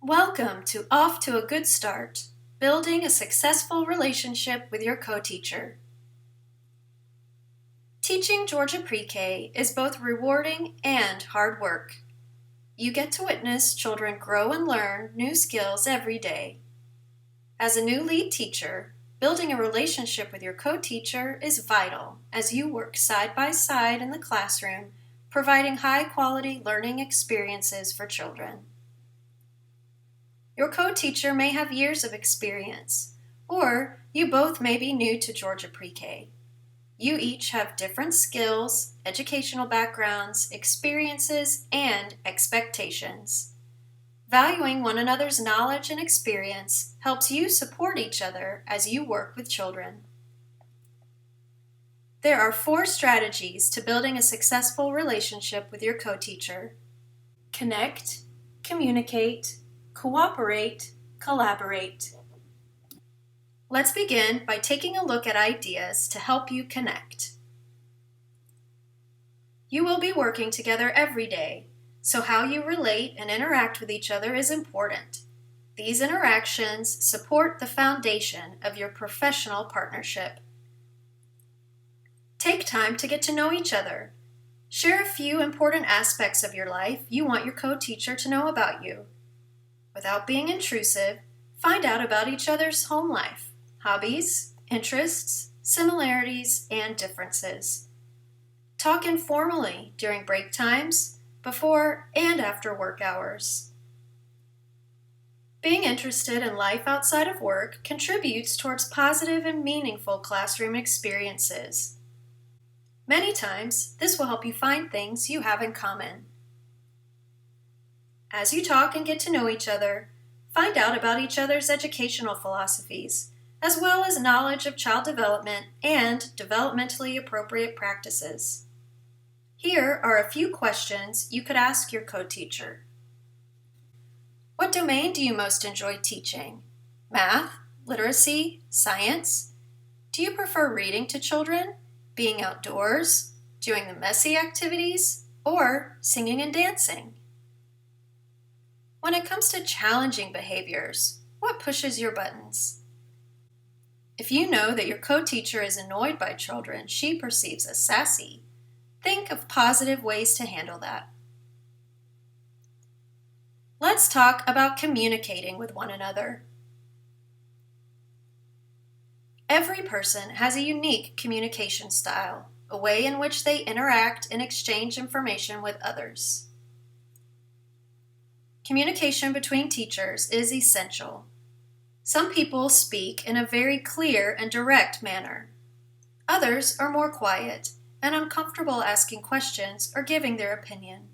Welcome to Off to a Good Start, Building a Successful Relationship with Your Co-Teacher. Teaching Georgia Pre-K is both rewarding and hard work. You get to witness children grow and learn new skills every day. As a new lead teacher, building a relationship with your co-teacher is vital as you work side by side in the classroom, providing high-quality learning experiences for children. Your co-teacher may have years of experience, or you both may be new to Georgia Pre-K. You each have different skills, educational backgrounds, experiences, and expectations. Valuing one another's knowledge and experience helps you support each other as you work with children. There are 4 strategies to building a successful relationship with your co-teacher. Connect, communicate, cooperate, collaborate. Let's begin by taking a look at ideas to help you connect. You will be working together every day, so how you relate and interact with each other is important. These interactions support the foundation of your professional partnership. Take time to get to know each other. Share a few important aspects of your life you want your co-teacher to know about you. Without being intrusive, find out about each other's home life, hobbies, interests, similarities, and differences. Talk informally during break times, before and after work hours. Being interested in life outside of work contributes towards positive and meaningful classroom experiences. Many times, this will help you find things you have in common. As you talk and get to know each other, find out about each other's educational philosophies, as well as knowledge of child development and developmentally appropriate practices. Here are a few questions you could ask your co-teacher. What domain do you most enjoy teaching? Math, literacy, science? Do you prefer reading to children, being outdoors, doing the messy activities, or singing and dancing? When it comes to challenging behaviors, what pushes your buttons? If you know that your co-teacher is annoyed by children she perceives as sassy, think of positive ways to handle that. Let's talk about communicating with one another. Every person has a unique communication style, a way in which they interact and exchange information with others. Communication between teachers is essential. Some people speak in a very clear and direct manner. Others are more quiet and uncomfortable asking questions or giving their opinion.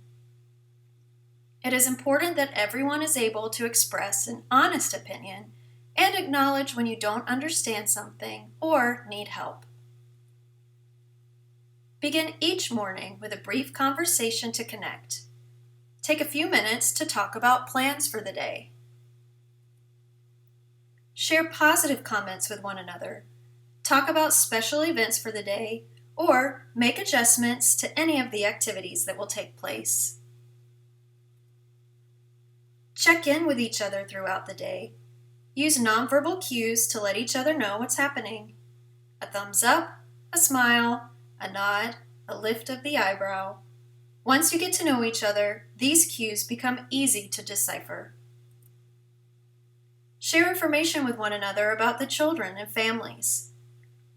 It is important that everyone is able to express an honest opinion and acknowledge when you don't understand something or need help. Begin each morning with a brief conversation to connect. Take a few minutes to talk about plans for the day. Share positive comments with one another. Talk about special events for the day, or make adjustments to any of the activities that will take place. Check in with each other throughout the day. Use nonverbal cues to let each other know what's happening. A thumbs up, a smile, a nod, a lift of the eyebrow. Once you get to know each other, these cues become easy to decipher. Share information with one another about the children and families.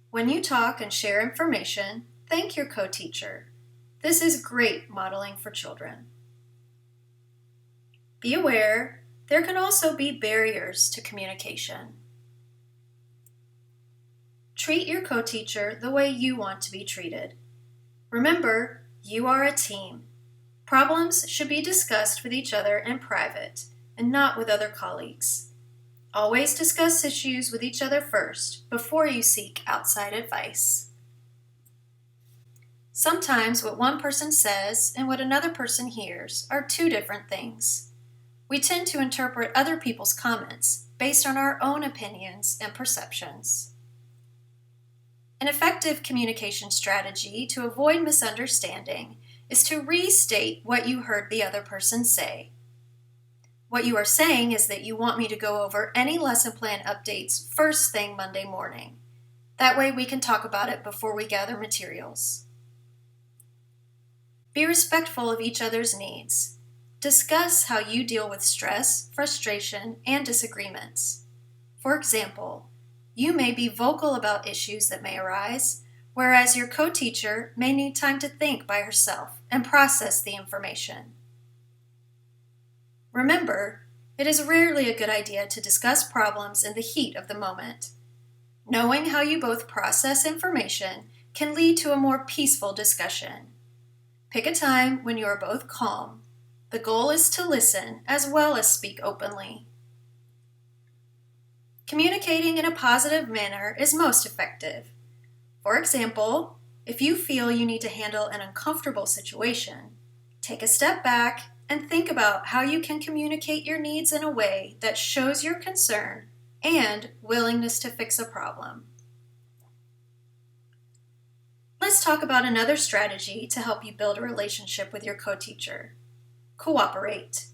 When you talk and share information, thank your co-teacher. This is great modeling for children. Be aware, there can also be barriers to communication. Treat your co-teacher the way you want to be treated. Remember, you are a team. Problems should be discussed with each other in private and not with other colleagues. Always discuss issues with each other first before you seek outside advice. Sometimes what one person says and what another person hears are 2 different things. We tend to interpret other people's comments based on our own opinions and perceptions. An effective communication strategy to avoid misunderstanding is to restate what you heard the other person say. What you are saying is that you want me to go over any lesson plan updates first thing Monday morning. That way we can talk about it before we gather materials. Be respectful of each other's needs. Discuss how you deal with stress, frustration, and disagreements. For example, you may be vocal about issues that may arise, whereas your co-teacher may need time to think by herself and process the information. Remember, it is rarely a good idea to discuss problems in the heat of the moment. Knowing how you both process information can lead to a more peaceful discussion. Pick a time when you are both calm. The goal is to listen as well as speak openly. Communicating in a positive manner is most effective. For example, if you feel you need to handle an uncomfortable situation, take a step back and think about how you can communicate your needs in a way that shows your concern and willingness to fix a problem. Let's talk about another strategy to help you build a relationship with your co-teacher. Cooperate.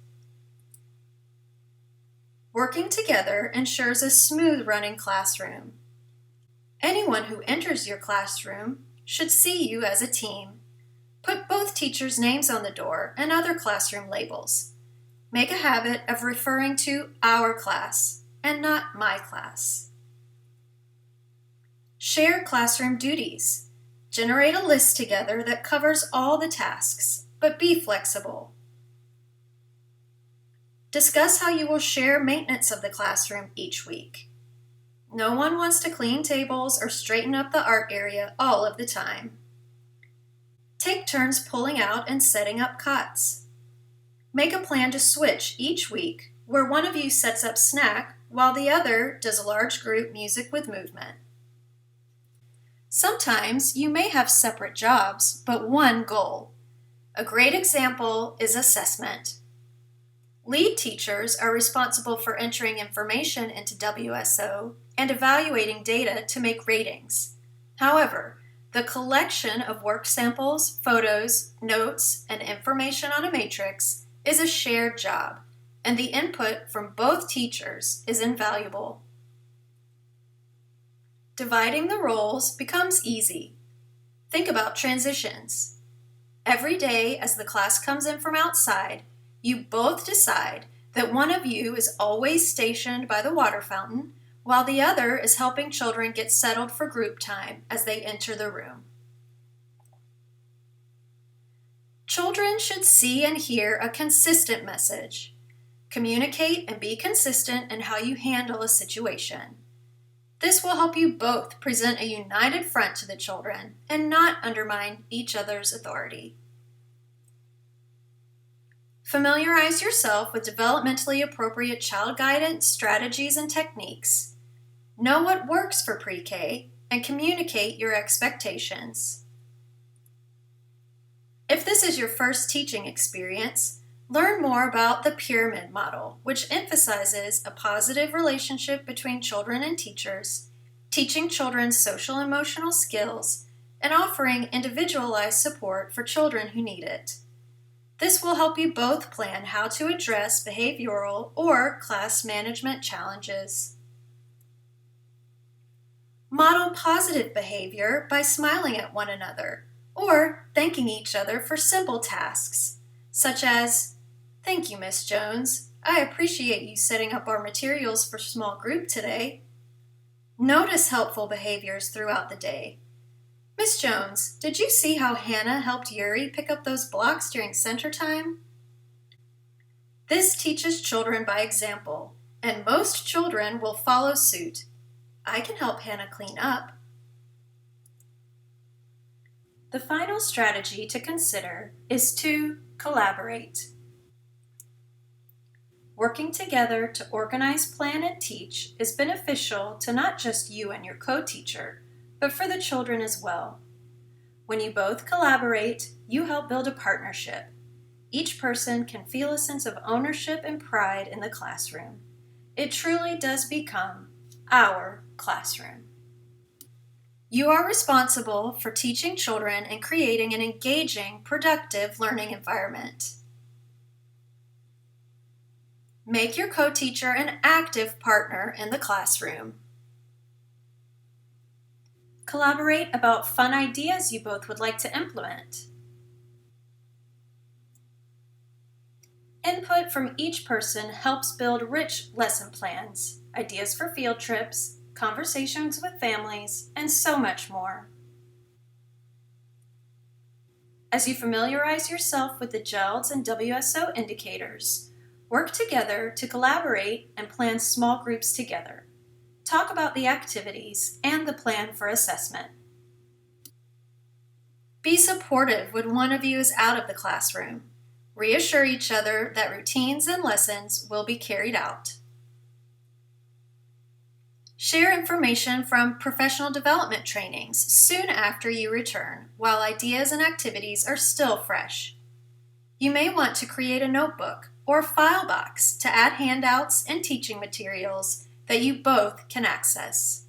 Working together ensures a smooth-running classroom. Anyone who enters your classroom should see you as a team. Put both teachers' names on the door and other classroom labels. Make a habit of referring to our class and not my class. Share classroom duties. Generate a list together that covers all the tasks, but be flexible. Discuss how you will share maintenance of the classroom each week. No one wants to clean tables or straighten up the art area all of the time. Take turns pulling out and setting up cots. Make a plan to switch each week where one of you sets up snack while the other does large group music with movement. Sometimes you may have separate jobs, but one goal. A great example is assessment. Lead teachers are responsible for entering information into WSO and evaluating data to make ratings. However, the collection of work samples, photos, notes, and information on a matrix is a shared job, and the input from both teachers is invaluable. Dividing the roles becomes easy. Think about transitions. Every day as the class comes in from outside, you both decide that one of you is always stationed by the water fountain, while the other is helping children get settled for group time as they enter the room. Children should see and hear a consistent message. Communicate and be consistent in how you handle a situation. This will help you both present a united front to the children and not undermine each other's authority. Familiarize yourself with developmentally appropriate child guidance strategies and techniques. Know what works for pre-K and communicate your expectations. If this is your first teaching experience, learn more about the pyramid model, which emphasizes a positive relationship between children and teachers, teaching children social and emotional skills, and offering individualized support for children who need it. This will help you both plan how to address behavioral or class management challenges. Model positive behavior by smiling at one another or thanking each other for simple tasks, such as, "Thank you, Miss Jones. I appreciate you setting up our materials for small group today." Notice helpful behaviors throughout the day. "Miss Jones, did you see how Hannah helped Yuri pick up those blocks during center time?" This teaches children by example, and most children will follow suit. "I can help Hannah clean up." The final strategy to consider is to collaborate. Working together to organize, plan, and teach is beneficial to not just you and your co-teacher, but for the children as well. When you both collaborate, you help build a partnership. Each person can feel a sense of ownership and pride in the classroom. It truly does become our classroom. You are responsible for teaching children and creating an engaging, productive learning environment. Make your co-teacher an active partner in the classroom. Collaborate about fun ideas you both would like to implement. Input from each person helps build rich lesson plans, ideas for field trips, conversations with families, and so much more. As you familiarize yourself with the GELDS and WSO indicators, work together to collaborate and plan small groups together. Talk about the activities and the plan for assessment. Be supportive when one of you is out of the classroom. Reassure each other that routines and lessons will be carried out. Share information from professional development trainings soon after you return, while ideas and activities are still fresh. You may want to create a notebook or file box to add handouts and teaching materials that you both can access.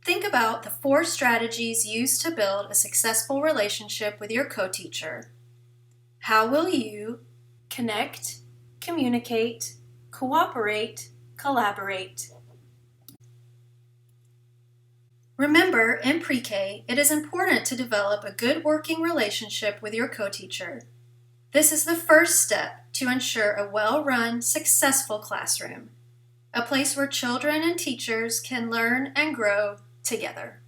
Think about the 4 strategies used to build a successful relationship with your co-teacher. How will you connect, communicate, cooperate, collaborate? Remember, in pre-K, it is important to develop a good working relationship with your co-teacher. This is the first step to ensure a well-run, successful classroom, a place where children and teachers can learn and grow together.